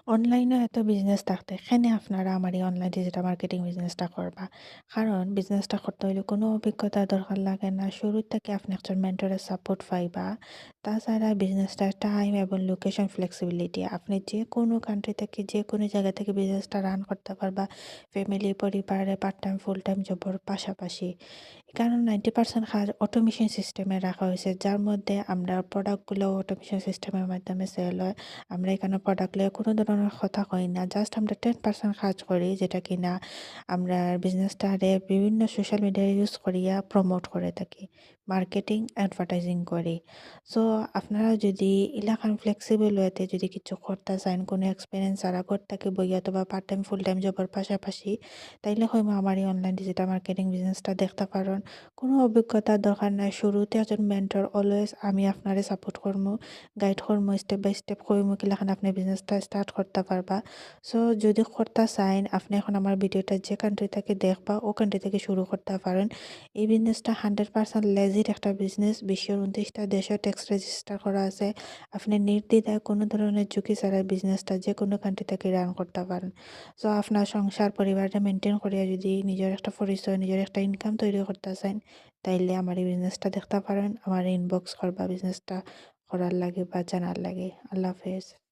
অনলাইনে এত বিজনেস থাকতে এখানে আপনারা আমার এই অনলাইন ডিজিটাল মার্কেটিং বিজনেসটা করবা। কারণ বিজনেসটা করতে হইলে কোনো অভিজ্ঞতা দরকার লাগে না। শুরু থেকে আপনি একজন মেন্টরের সাপোর্ট পাইবা। তাছাড়া বিজনেসটা টাইম এবং লোকেশন ফ্লেক্সিবিলিটি। আপনি যে কোনো কান্ট্রি থেকে যে কোনো জায়গা থেকে বিজনেসটা রান করতে পারবা। ফ্যামিলি, পরিবারে পার্ট টাইম, ফুল টাইম জবের পাশাপাশি। কারণ 90% কাজ অটোমেশন সিস্টেমে রাখা হয়েছে, যার মধ্যে আমরা প্রোডাক্টগুলো অটোমেশন সিস্টেমের মাধ্যমে সেল হয়। আমরা এখানে প্রোডাক্ট লইয়া কোনো ধরনের কথা কই না। জাস্ট আমরা 10% কাজ করি, যেটা কিনা আমরা বিজনেসটারে বিভিন্ন সোশ্যাল মিডিয়া ইউজ করিয়া প্রমোট করে থাকি। মার্কেটিং, অ্যাডভার্টাইজিং করি। সো আপনারা যদি ইলাকান ফ্লেক্সিবল ওয়েতে যদি কিছু করতে চান, কোনো এক্সপেরিয়েন্স ছাড়া ঘর থেকে বইয়া অথবা পার্ট টাইম, ফুল টাইম জবের পাশাপাশি, তাইলে হয়তো আমার এই অনলাইন ডিজিটাল মার্কেটিং বিজনেসটা দেখতে পারেন। কোনো অভিজ্ঞতার দরকার নাই। শুরুতে একজন মেন্টর অলওয়েজ আমি আপনারে সাপোর্ট করবো, গাইড করবো, স্টেপ বাই স্টেপ কইমু কিলাখান আপনি বিজনেসটা স্টার্ট করতে পারবা। সো যদি করতে চাইন, আপনি এখন আমার ভিডিওটা যে কান্ট্রি থেকে দেখবা ও কান্ট্রি থেকে শুরু করতে পারেন। এই বিজনেসটা 100% লেজিট একটা বিজনেস। বিশ্বের 29টা দেশে ট্যাক্স রেজিস্টার করা আছে। আপনি নির্দ্বিধায় কোনো ধরনের ঝুঁকি ছাড়া বিজনেসটা যে কোনো কান্ট্রি থেকে রান করতে পারেন। সো আপনার সংসার পরিবারটা মেনটেন করিয়া যদি নিজের একটা পরিচয়, নিজের একটা ইনকাম তৈরি করতে চান, তাইলে আমার এই বিজনেসটা দেখতে পারেন। আমার ইনবক্স করবা বিজনেসটা করার লাগে বা জানার লাগে। আল্লাহ হাফেজ।